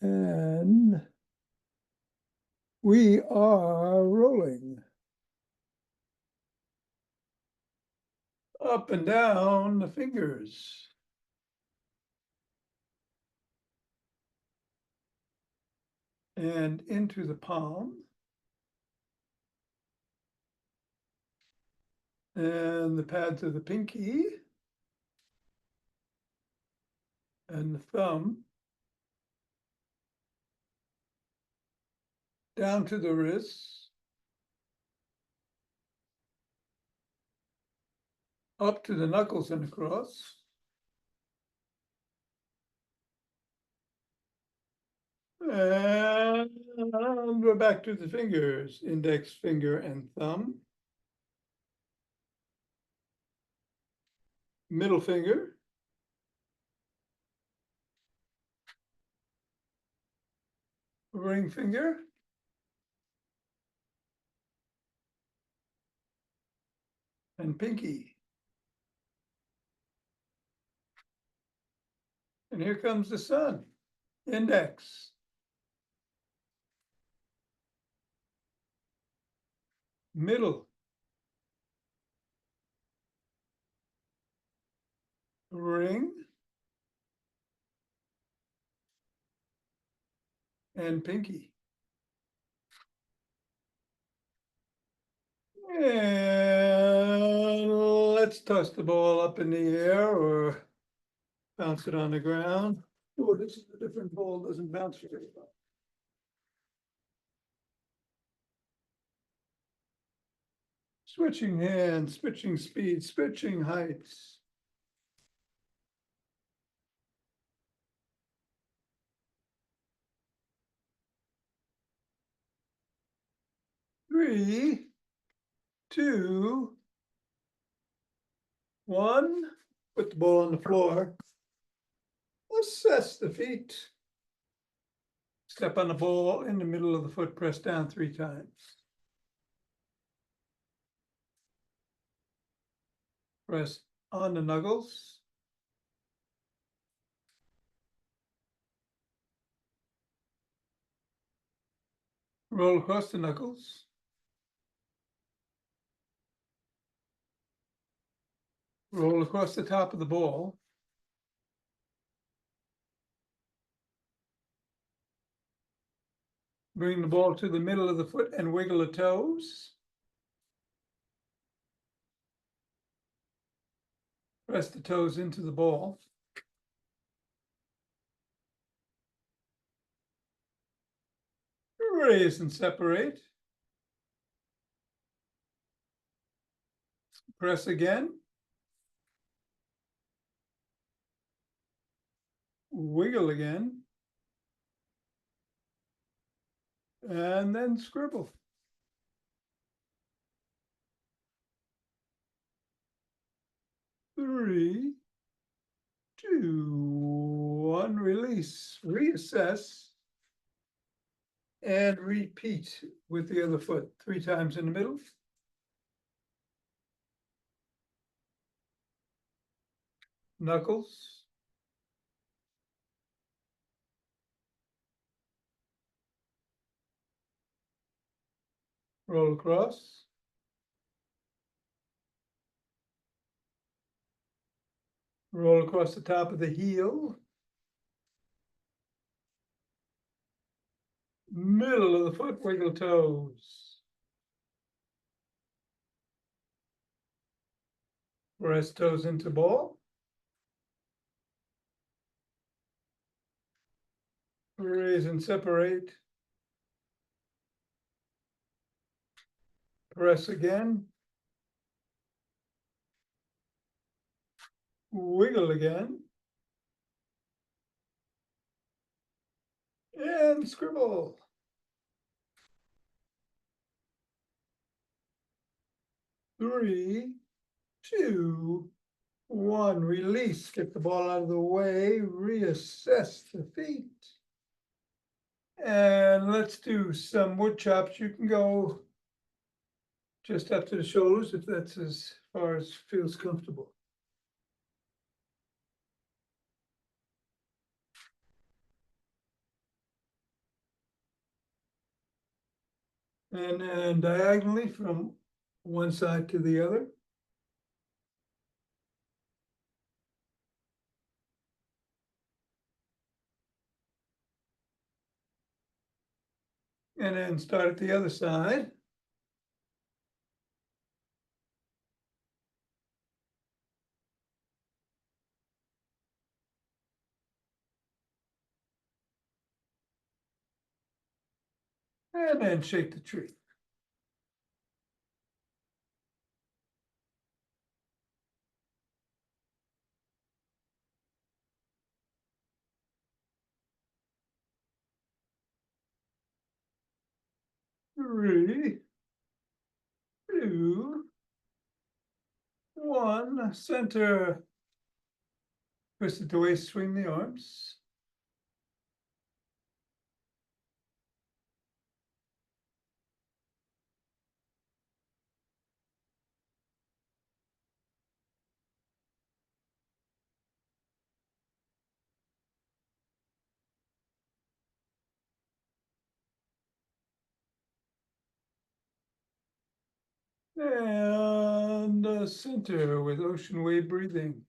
And we are rolling up and down the fingers. And into the palm. And the pads of the pinky. And the thumb. Down to the wrists. Up to the knuckles and across. And we're back to the fingers, index finger and thumb. Middle finger. Ring finger. And pinky. And here comes the sun. Index. Middle. Ring. And pinky. And let's toss the ball up in the air or bounce it on the ground. Oh, this is a different ball, doesn't bounce very well. Switching hands, switching speed, switching heights. Three, two, one. Put the ball on the floor. Assess the feet. Step on the ball in the middle of the foot, press down 3 times. Press on the knuckles. Roll across the knuckles. Roll across the top of the ball. Bring the ball to the middle of the foot and wiggle the toes. Press the toes into the ball. Raise and separate. Press again. Wiggle again. And then scribble. Three, two, one, release, reassess, and repeat with the other foot 3 times in the middle. Knuckles. Roll across. Roll across the top of the heel. Middle of the foot, wiggle toes. Press toes into ball. Raise and separate. Press again. Wiggle again. And scribble. Three, two, one. Release. Get the ball out of the way. Reassess the feet. And let's do some wood chops. You can go just up to the shoulders if that's as far as feels comfortable. And then diagonally from one side to the other. And then start at the other side. And then shake the tree. Three, two, one, center. Twist it the waist, swing the arms. And center with ocean wave breathing.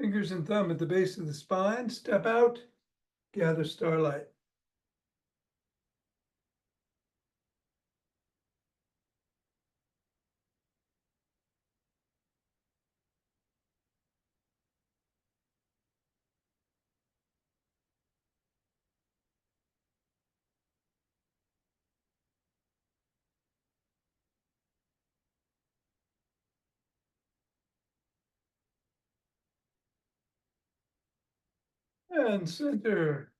Fingers and thumb at the base of the spine, step out, gather starlight. And center,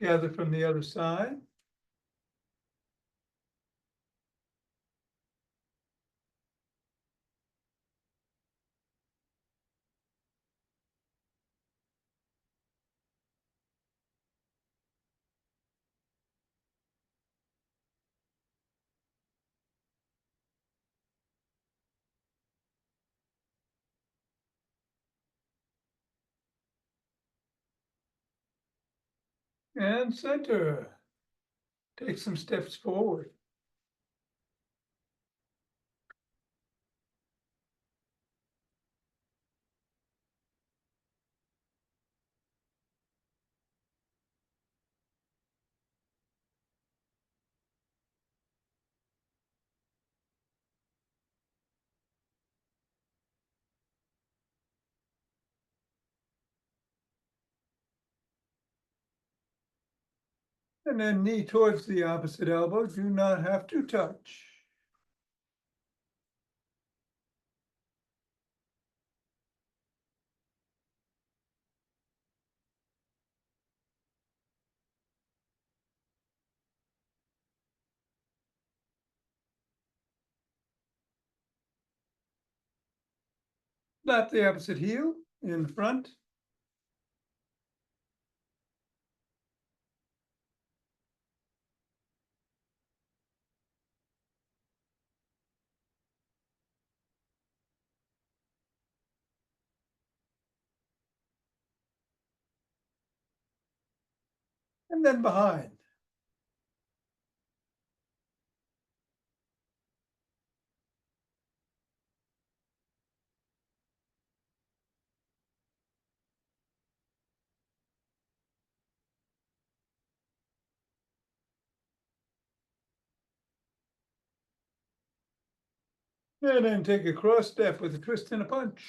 gather from the other side. And center. Take some steps forward. And then knee towards the opposite elbow, do not have to touch. Snap the opposite heel in front. And then behind. And then take a cross step with a twist and a punch.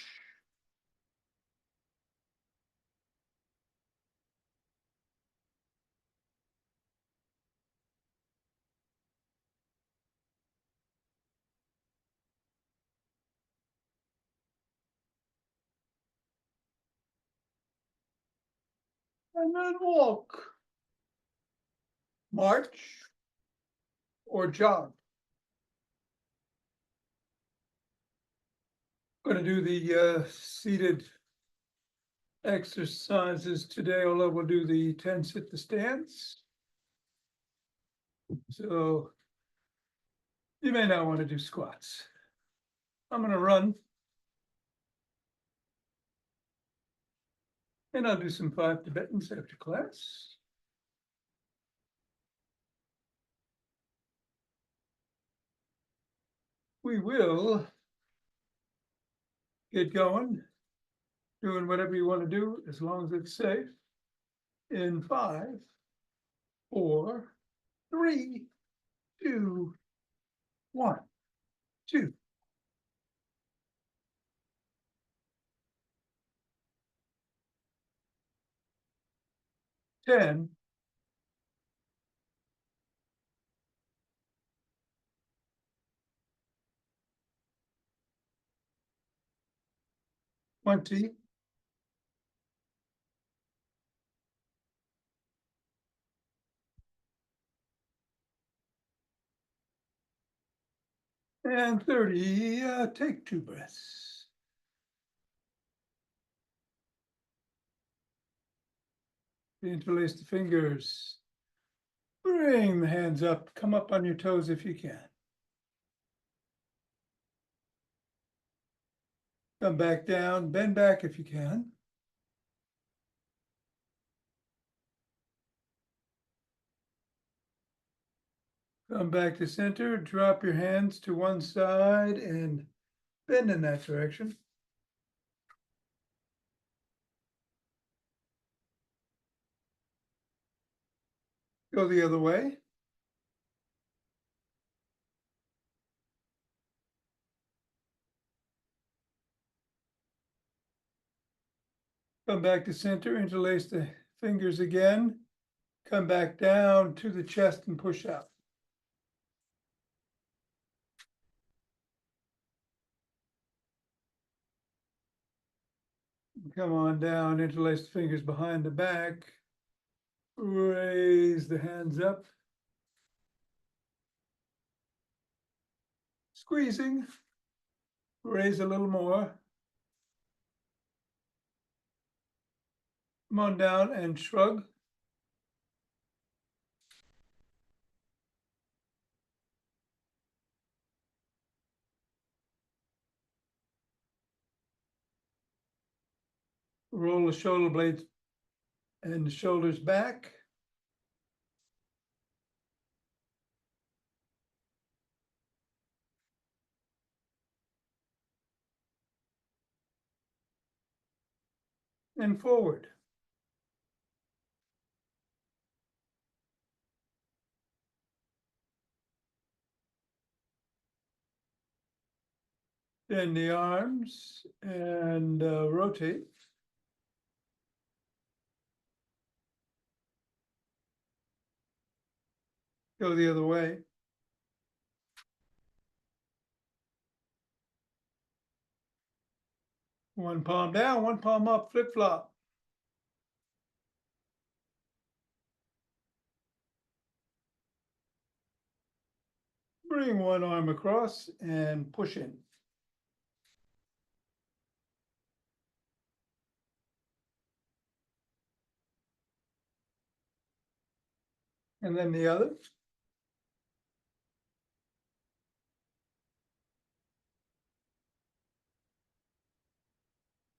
And then walk. march, or jog. Going to do the seated exercises today, although we'll do the 10 sit to stands. So you may not want to do squats. I'm going to run. And I'll do some 5 Tibetans after class. We will get going, doing whatever you want to do, as long as it's safe. In 5, 4, 3, 2, 1, 2. 10. 20. 30. Take 2 breaths. Interlace the fingers. Bring the hands up. Come up on your toes if you can. Come back down. Bend back if you can. Come back to center. Drop your hands to one side and bend in that direction. Go the other way. Come back to center, interlace the fingers again. Come back down to the chest and push out. Come on down, interlace the fingers behind the back. Raise the hands up. Squeezing. Raise a little more. Come on down and shrug. Roll the shoulder blades and the shoulders back. And forward. Bend the arms and rotate. Go the other way. One palm down, one palm up, flip flop. Bring one arm across and push in. And then the other.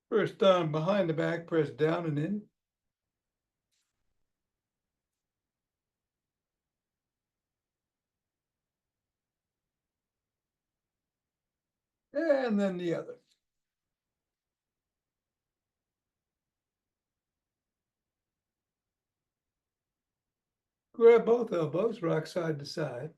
First arm behind the back, press down and in. And then the other. Grab both elbows, rock side to side.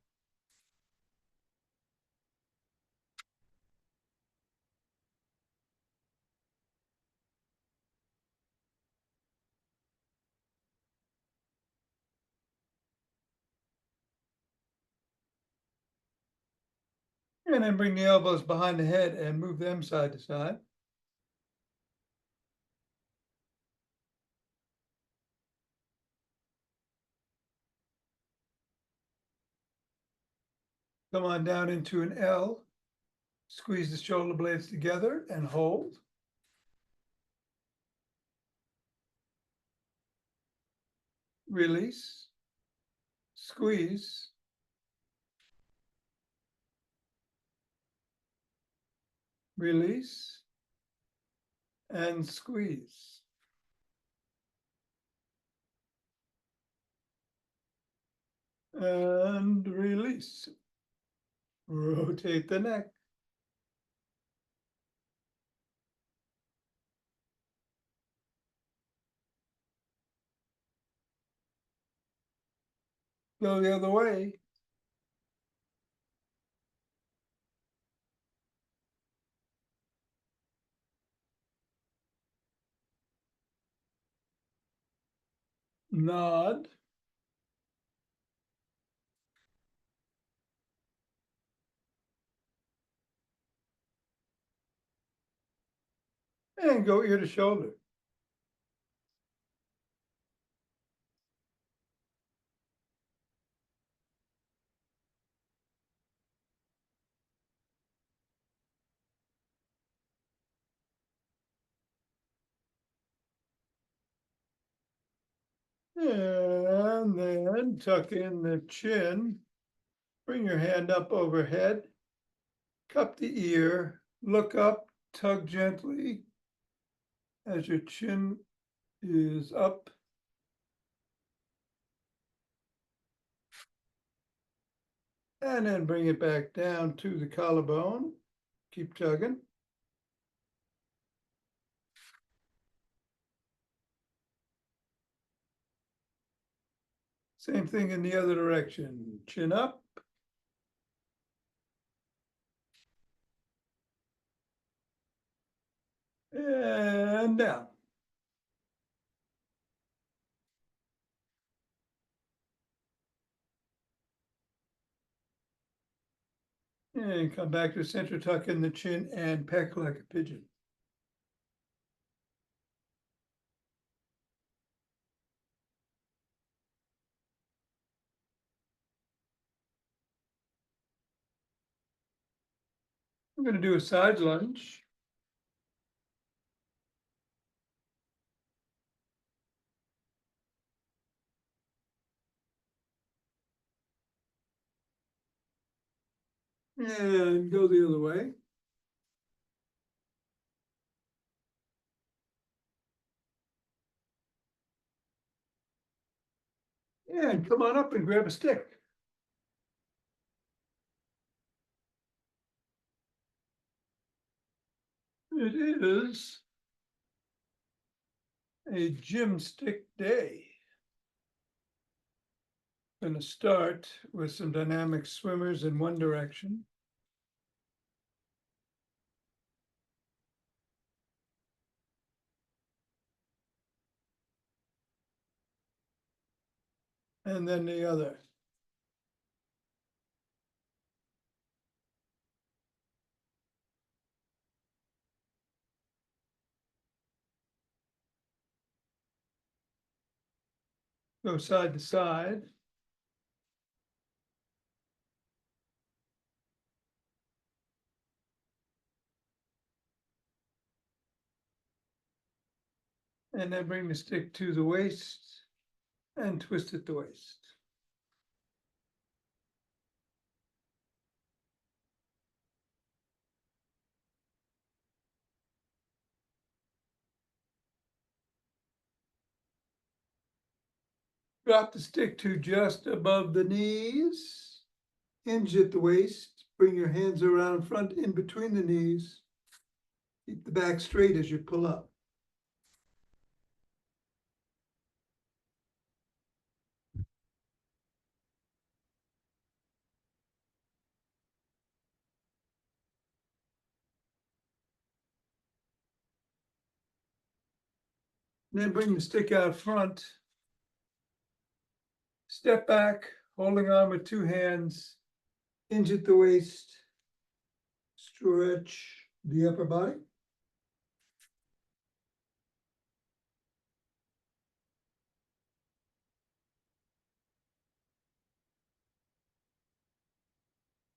And then bring the elbows behind the head and move them side to side. Come on down into an L. Squeeze the shoulder blades together and hold. Release. Squeeze. Release. And squeeze. And release. Rotate the neck. Go the other way. Nod. And go ear to shoulder. And then tuck in the chin. Bring your hand up overhead. Cup the ear. Look up. Tug gently as your chin is up. And then bring it back down to the collarbone. Keep tugging. Same thing in the other direction. Chin up. And down. And come back to center, tuck in the chin and peck like a pigeon. I'm going to do a side lunge. And go the other way. And come on up and grab a stick. It is a gym stick day. Going to start with some dynamic swimmers in one direction. And then the other. Go side to side. And then bring the stick to the waist and twist at the waist. Drop the stick to just above the knees. Hinge at the waist. Bring your hands around front in between the knees. Keep the back straight as you pull up. Then bring the stick out front. Step back, holding on with two hands. Hinge at the waist. Stretch the upper body.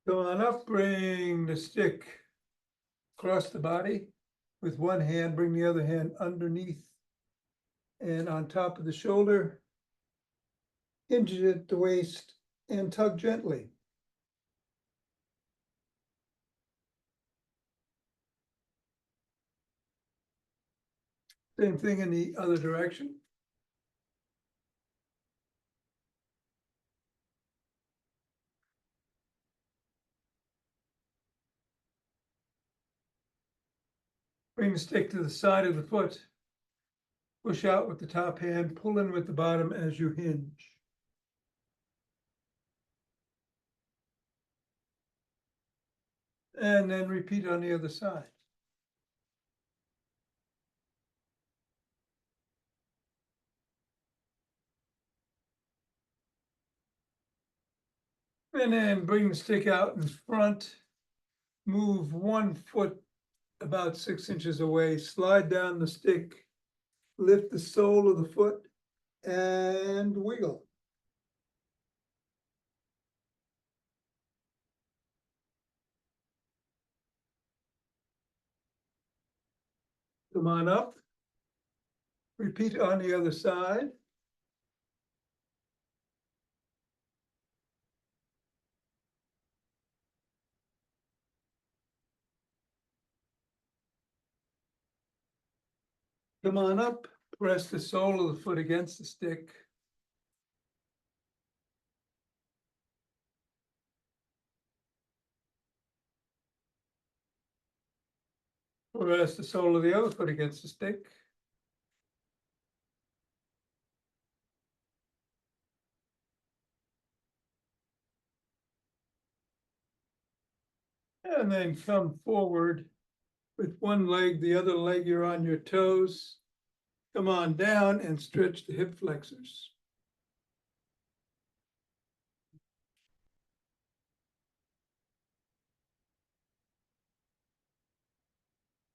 Come on up, bring the stick across the body with one hand, bring the other hand underneath and on top of the shoulder. Hinge it at the waist and tug gently. Same thing in the other direction. Bring the stick to the side of the foot. Push out with the top hand, pull in with the bottom as you hinge. And then repeat on the other side. And then bring the stick out in front. Move 1 foot about 6 inches away, slide down the stick, lift the sole of the foot and wiggle. Come on up. Repeat on the other side. Come on up, press the sole of the foot against the stick. Press the sole of the other foot against the stick. And then come forward with one leg, the other leg you're on your toes. Come on down and stretch the hip flexors.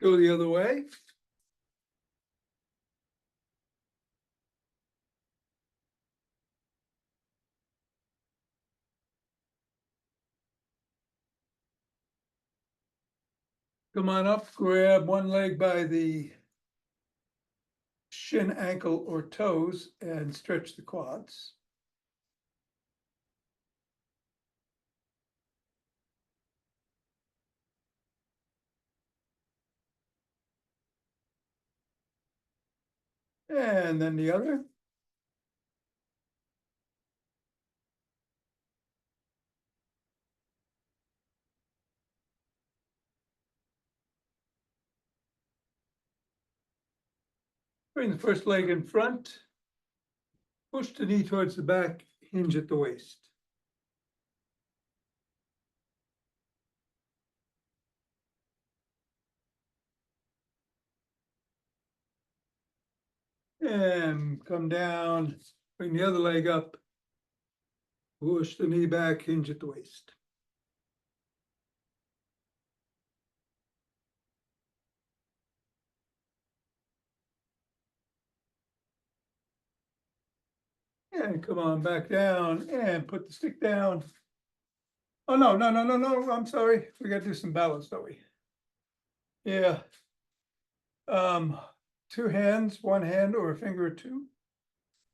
Go the other way. Come on up, grab one leg by the shin, ankle, or toes and stretch the quads. And then the other. Bring the first leg in front. Push the knee towards the back, hinge at the waist. And come down, bring the other leg up. Push the knee back, hinge at the waist. And come on back down and put the stick down. Oh, no, I'm sorry. We gotta do some balance, don't we? Yeah. Two hands, one hand or a finger or two.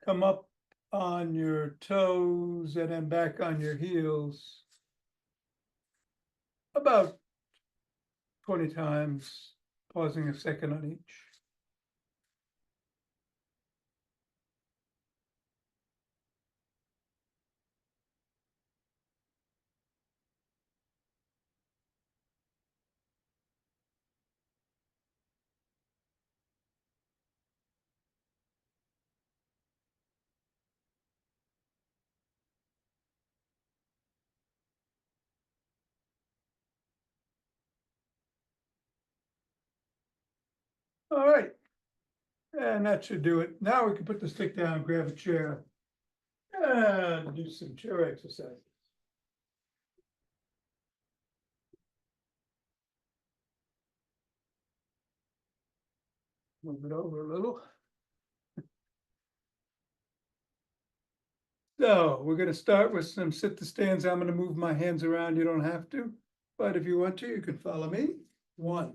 Come up on your toes and then back on your heels. About 20 times, pausing a second on each. All right. And that should do it. Now we can put the stick down, grab a chair, and do some chair exercises. Move it over a little. So we're gonna start with some sit to stands. I'm gonna move my hands around. You don't have to, but if you want to, you can follow me. 1.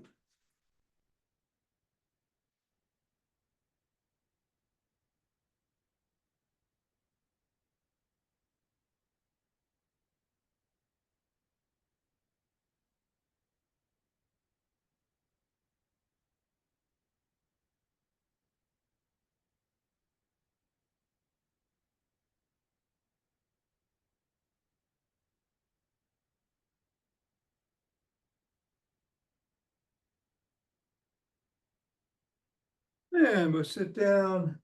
And we'll sit down.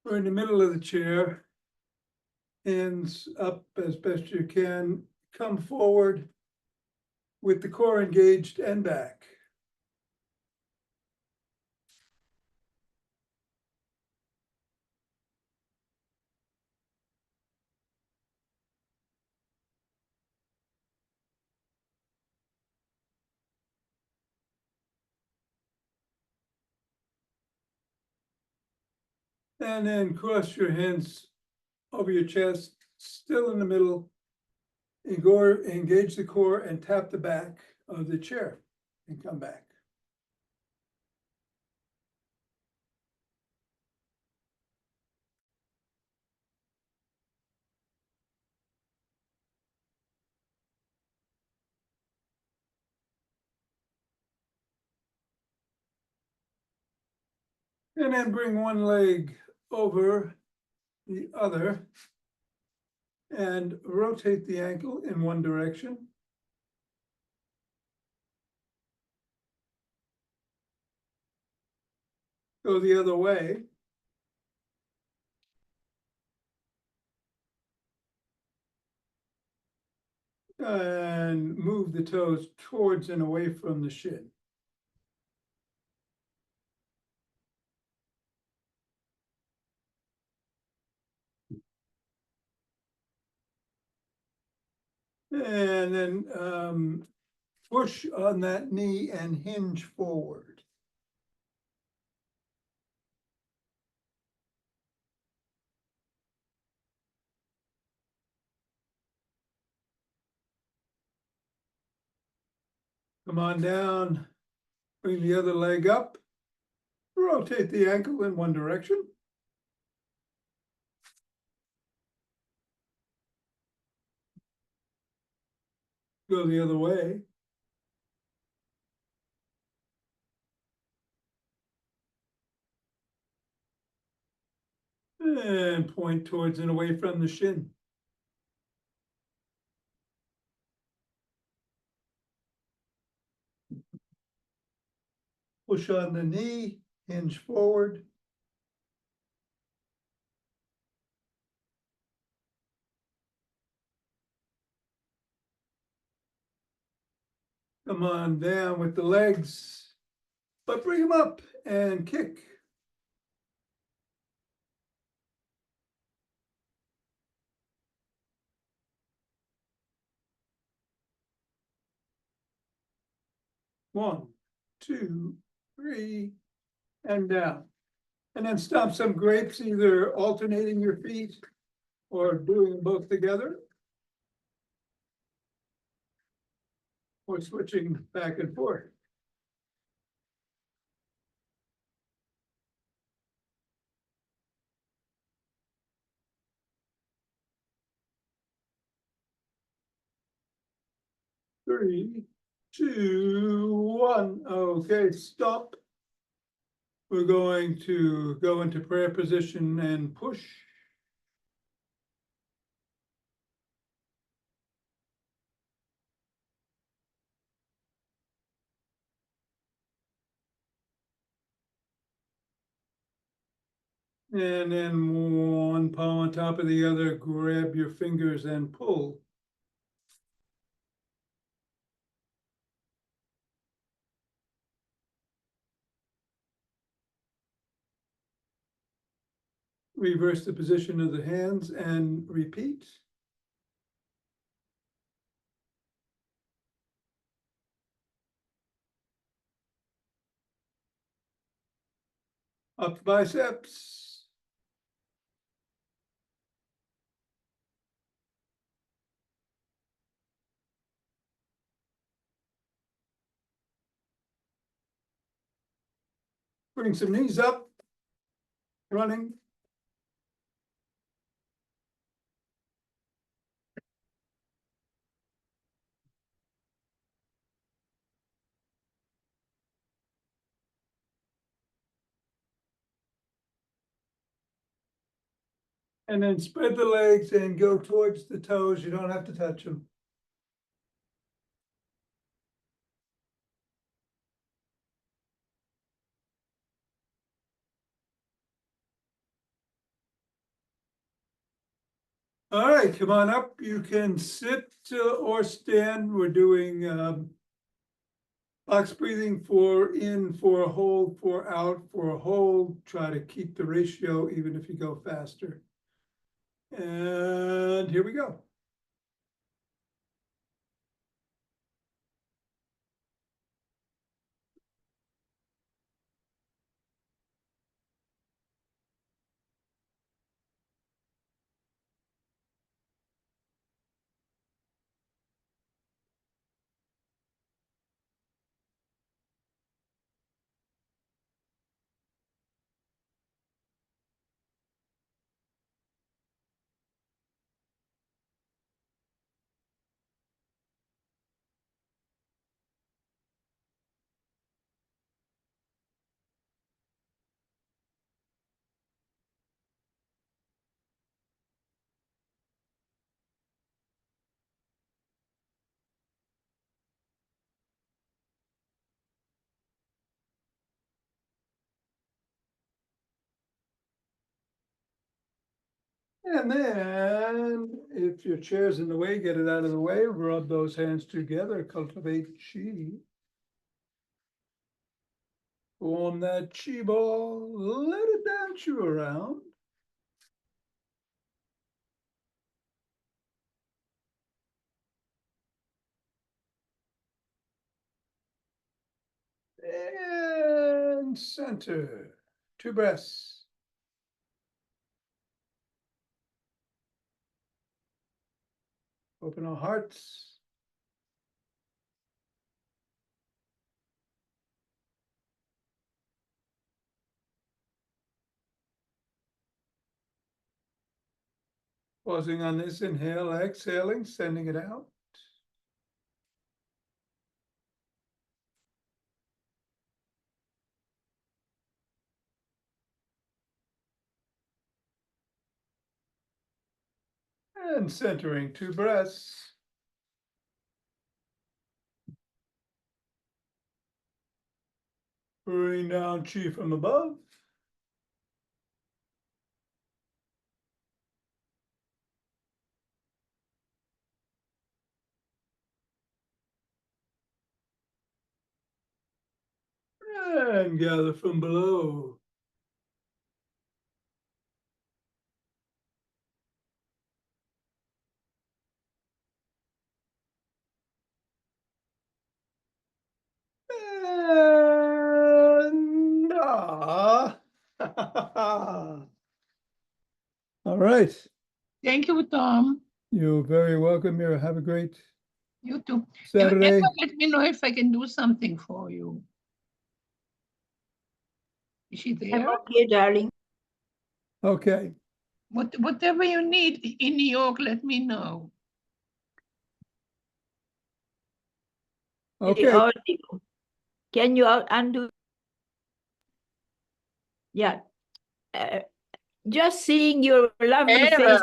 We're in the middle of the chair. Hands up as best you can. Come forward with the core engaged and back. And then cross your hands over your chest, still in the middle. Engage the core and tap the back of the chair and come back. And then bring one leg over the other and rotate the ankle in one direction. Go the other way. And move the toes towards and away from the shin. And then push on that knee and hinge forward. Come on down, bring the other leg up, rotate the ankle in one direction. Go the other way. And point towards and away from the shin. Push on the knee, hinge forward. Come on down with the legs, but bring them up and kick. One, two, three, and down. And then stomp some grapes, either alternating your feet or doing them both together, or switching back and forth. Three, two, one. Okay, stop. We're going to go into prayer position and push. And then one palm on top of the other, grab your fingers and pull. Reverse the position of the hands and repeat. Up biceps. bring some knees up, running. And then spread the legs and go towards the toes. You don't have to touch them. All right, come on up. You can sit or stand. We're doing box breathing, 4 in, 4 hold, 4 out, 4 hold. Try to keep the ratio even if you go faster. And here we go. And then, if your chair's in the way, get it out of the way, rub those hands together, cultivate chi. Form that chi ball, let it dance you around. And center, 2 breaths. Open our hearts. Pausing on this inhale, exhaling, sending it out. And centering, 2 breaths. Bring down chi from above. And gather from below. And all right. Thank you, Thom. You're very welcome, Mira. Have a great You too. Saturday. Emma, let me know if I can do something for you. Is she there? I'm okay, darling. Okay. Whatever you need in New York, let me know. Okay. Audio. Can you undo? Yeah. Just seeing your lovely face.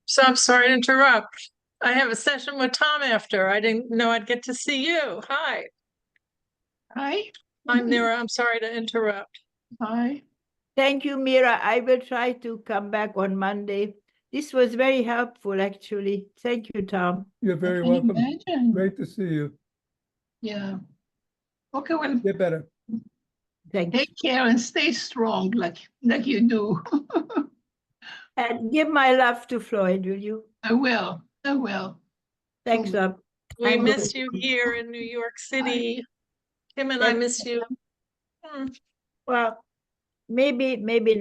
So I'm sorry to interrupt. I have a session with Thom after. I didn't know I'd get to see you. Hi. Hi. I'm Nira. I'm sorry to interrupt. Hi. Thank you, Mira. I will try to come back on Monday. This was very helpful, actually. Thank you, Thom. You're very I can welcome. imagine. Great to see you. Yeah. Okay, well, Get better. Thanks. take care and stay strong like you do. And give my love to Floyd, will you? I will. I will. Thanks, love. We I'm missed good. you here in New York City. Kim and I miss you. Well, maybe